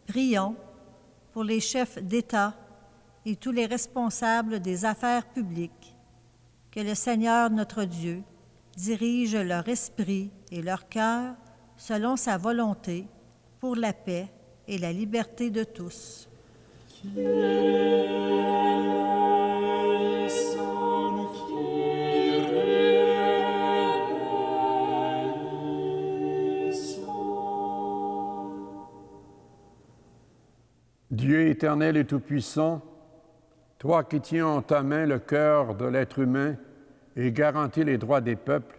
Prions pour les chefs d'État et tous les responsables des affaires publiques, que le Seigneur notre Dieu dirige leur esprit et leur cœur selon sa volonté pour la paix et la liberté de tous. Dieu éternel et tout-puissant, toi qui tiens en ta main le cœur de l'être humain et garantis les droits des peuples,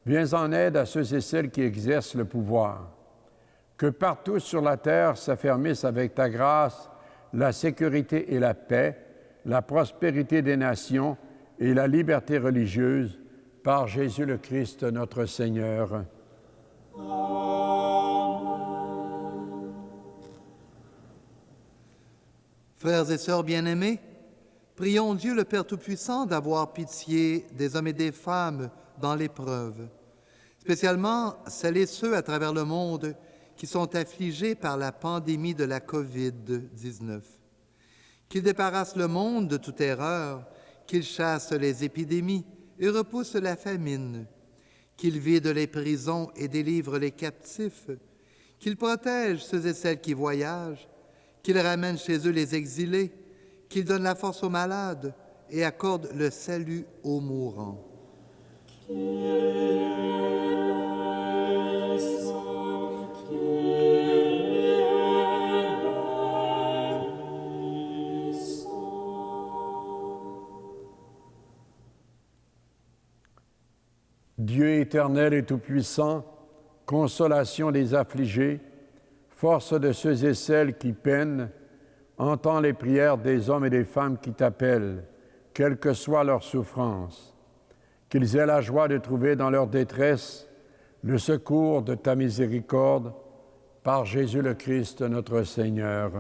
viens en aide à ceux et celles qui exercent le pouvoir. Que partout sur la terre s'affermissent avec ta grâce la sécurité et la paix, la prospérité des nations et la liberté religieuse, par Jésus le Christ notre Seigneur. Frères et sœurs bien-aimés, prions Dieu le Père Tout-Puissant d'avoir pitié des hommes et des femmes dans l'épreuve, spécialement celles et ceux à travers le monde qui sont affligés par la pandémie de la COVID-19. Qu'il débarrasse le monde de toute erreur, qu'il chasse les épidémies et repousse la famine, qu'il vide les prisons et délivre les captifs, qu'il protège ceux et celles qui voyagent, qu'il ramène chez eux les exilés, qu'il donne la force aux malades et accorde le salut aux mourants. Dieu éternel et tout-puissant, consolation des affligés, force de ceux et celles qui peinent, entends les prières des hommes et des femmes qui t'appellent, quelle que soit leur souffrance. Qu'ils aient la joie de trouver dans leur détresse le secours de ta miséricorde, par Jésus le Christ notre Seigneur.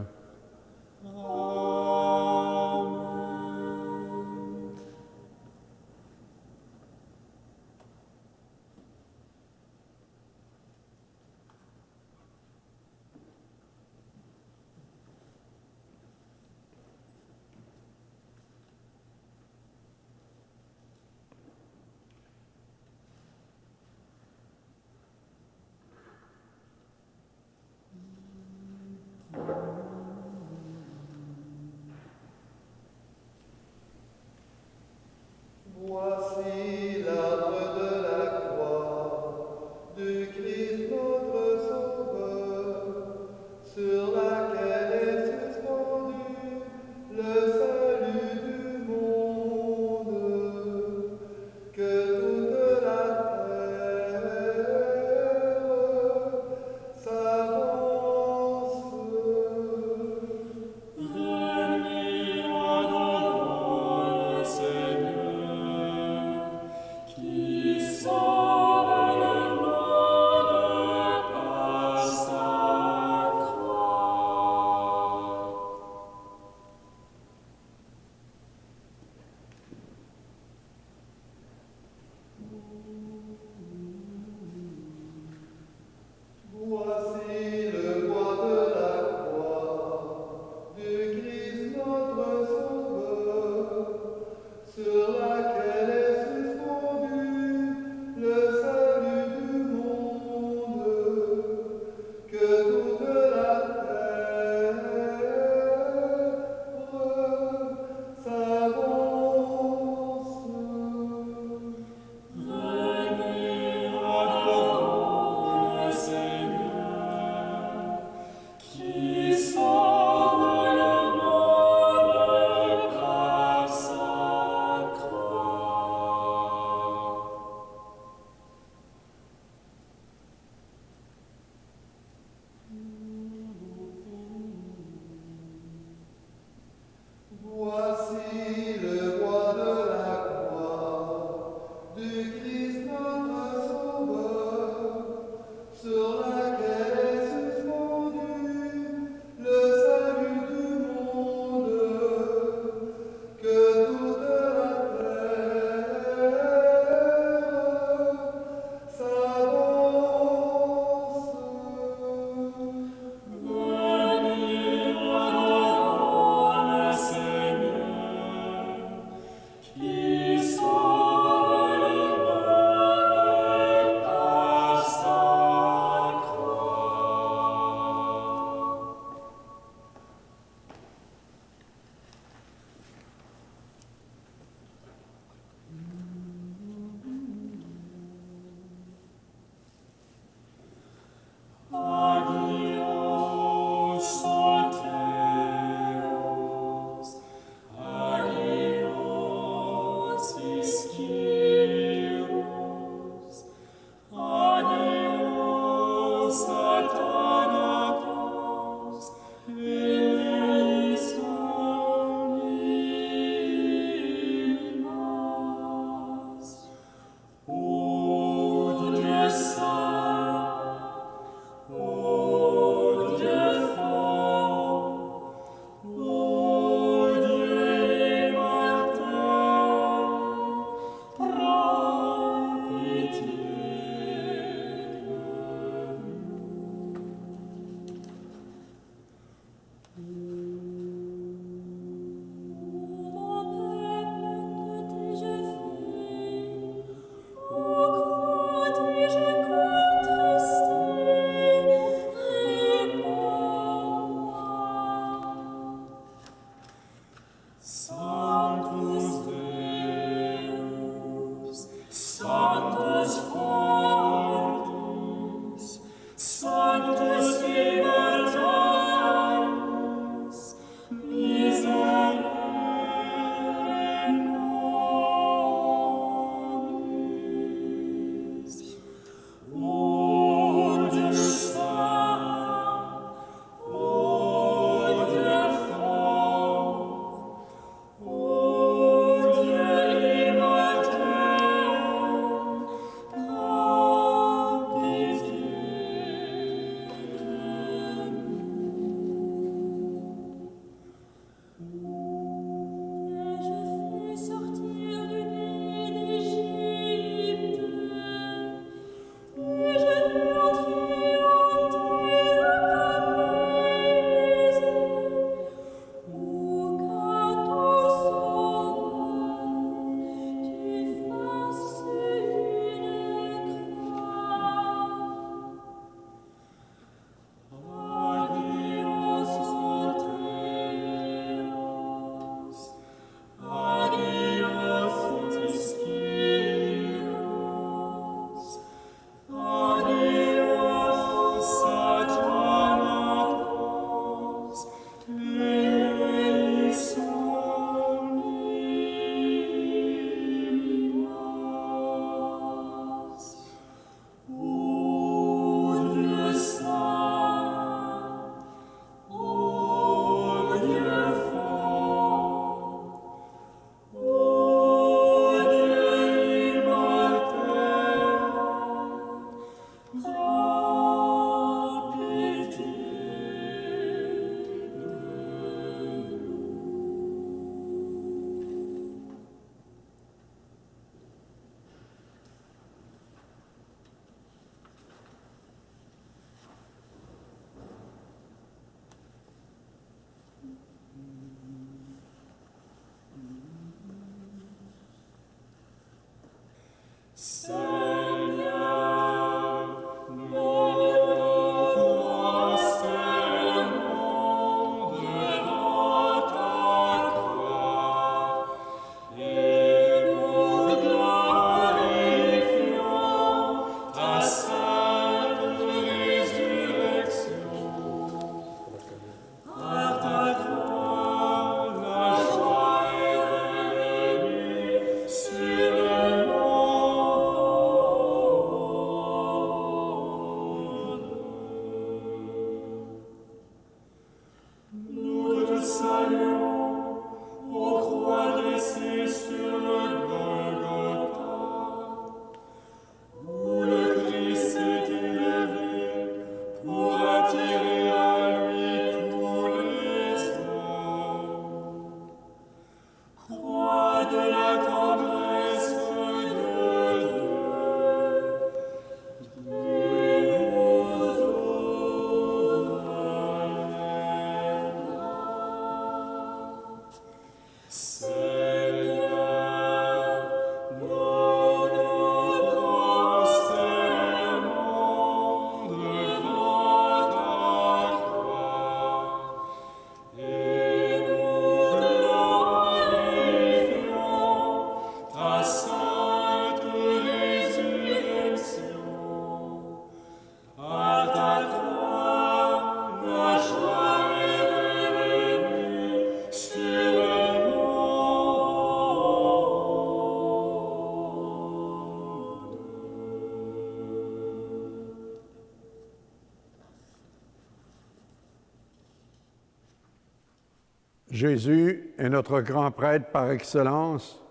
Jésus est notre grand prêtre par excellence,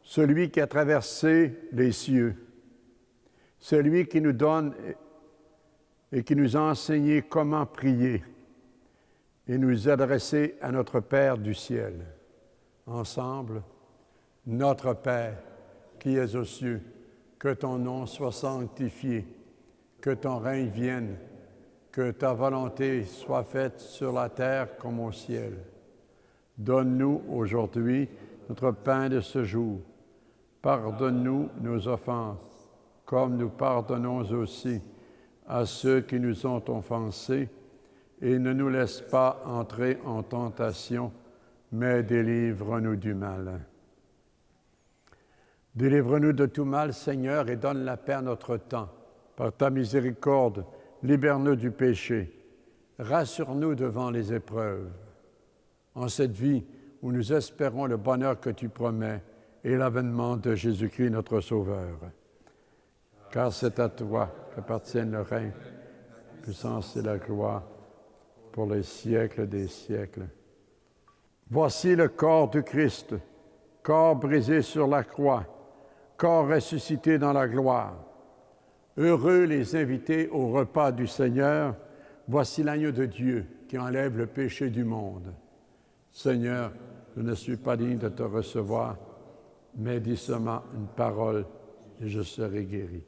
celui qui a traversé les cieux, celui qui nous donne et qui nous a enseigné comment prier et nous adresser à notre Père du ciel. Ensemble, notre Père qui es aux cieux, que ton nom soit sanctifié, que ton règne vienne, que ta volonté soit faite sur la terre comme au ciel. Donne-nous aujourd'hui notre pain de ce jour. Pardonne-nous nos offenses, comme nous pardonnons aussi à ceux qui nous ont offensés, et ne nous laisse pas entrer en tentation, mais délivre-nous du mal. Délivre-nous de tout mal, Seigneur, et donne la paix à notre temps. Par ta miséricorde, libère-nous du péché. Rassure-nous devant les épreuves. En cette vie où nous espérons le bonheur que tu promets et l'avènement de Jésus-Christ, notre Sauveur. Car c'est à toi qu'appartiennent le règne, la puissance et la gloire pour les siècles des siècles. Voici le corps du Christ, corps brisé sur la croix, corps ressuscité dans la gloire. Heureux les invités au repas du Seigneur. Voici l'agneau de Dieu qui enlève le péché du monde. Seigneur, je ne suis pas digne de te recevoir, mais dis seulement une parole et je serai guéri.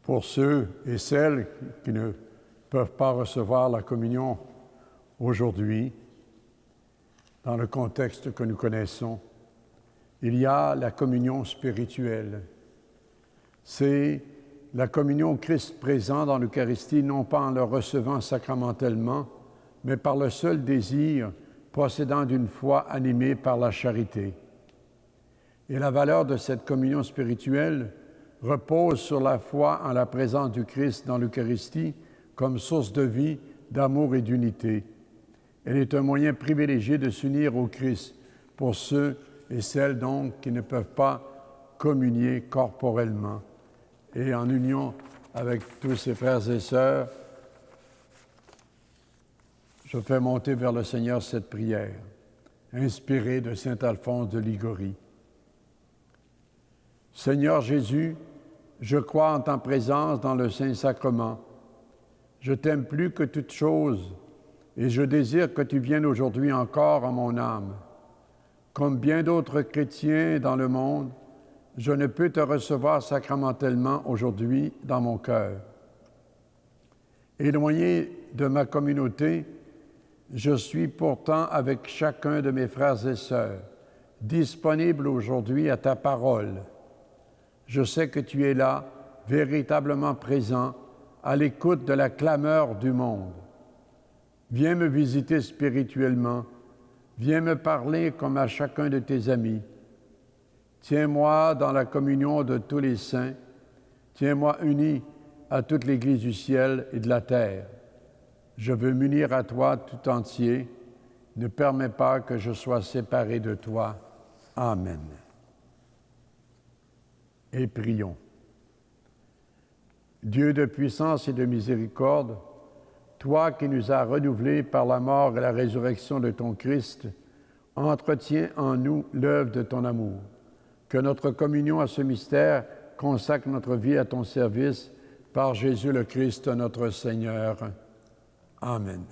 Pour ceux et celles qui ne peuvent pas recevoir la communion aujourd'hui, dans le contexte que nous connaissons, il y a la communion spirituelle. C'est la communion Christ présent dans l'Eucharistie, non pas en le recevant sacramentellement, mais par le seul désir procédant d'une foi animée par la charité. Et la valeur de cette communion spirituelle repose sur la foi en la présence du Christ dans l'Eucharistie comme source de vie, d'amour et d'unité. Elle est un moyen privilégié de s'unir au Christ pour ceux et celles donc qui ne peuvent pas communier corporellement. Et en union avec tous ces frères et sœurs, je fais monter vers le Seigneur cette prière, inspirée de saint Alphonse de Ligorie. Seigneur Jésus, je crois en ta présence dans le Saint-Sacrement. Je t'aime plus que toute chose et je désire que tu viennes aujourd'hui encore à mon âme. Comme bien d'autres chrétiens dans le monde, je ne peux te recevoir sacramentellement aujourd'hui dans mon cœur. Éloigné de ma communauté, je suis pourtant avec chacun de mes frères et sœurs, disponible aujourd'hui à ta parole. Je sais que tu es là, véritablement présent, à l'écoute de la clameur du monde. Viens me visiter spirituellement, viens me parler comme à chacun de tes amis. Tiens-moi dans la communion de tous les saints, tiens-moi uni à toute l'Église du ciel et de la terre. Je veux m'unir à toi tout entier, ne permets pas que je sois séparé de toi. Amen. Et prions. Dieu de puissance et de miséricorde, toi qui nous as renouvelés par la mort et la résurrection de ton Christ, entretiens en nous l'œuvre de ton amour. Que notre communion à ce mystère consacre notre vie à ton service par Jésus le Christ, notre Seigneur. Amen.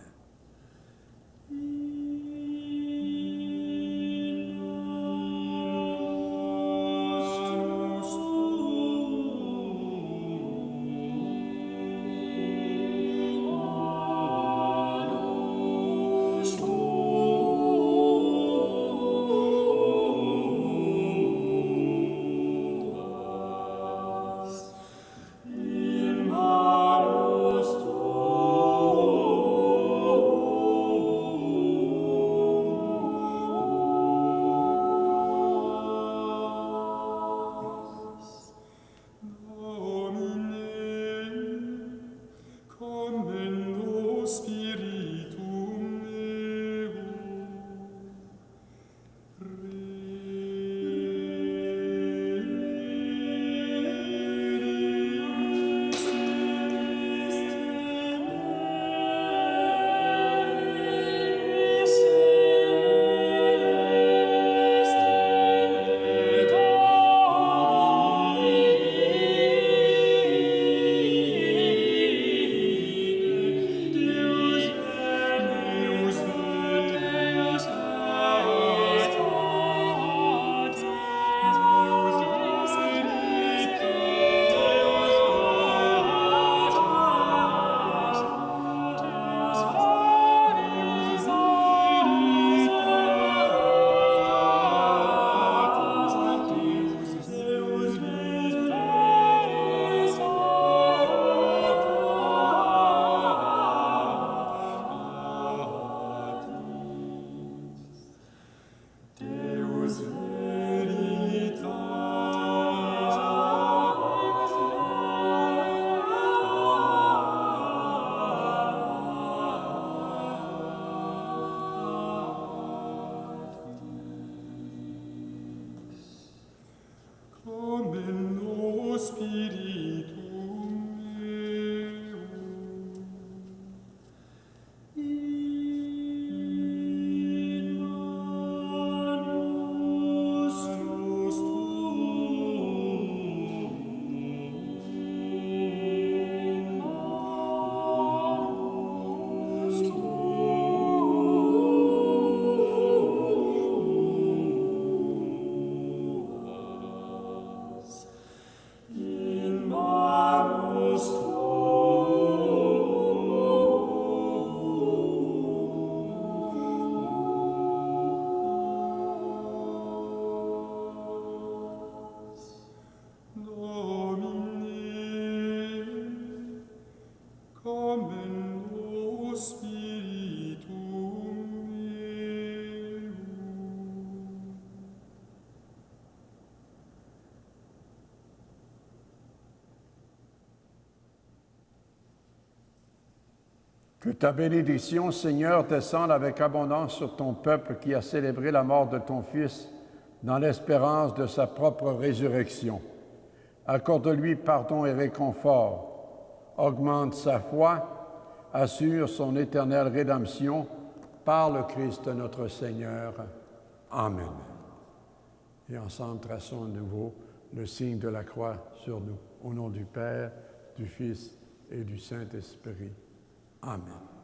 Que ta bénédiction, Seigneur, descende avec abondance sur ton peuple qui a célébré la mort de ton Fils dans l'espérance de sa propre résurrection. Accorde-lui pardon et réconfort. Augmente sa foi, assure son éternelle rédemption par le Christ notre Seigneur. Amen. Et ensemble, traçons à nouveau le signe de la croix sur nous. Au nom du Père, du Fils et du Saint-Esprit. Amen.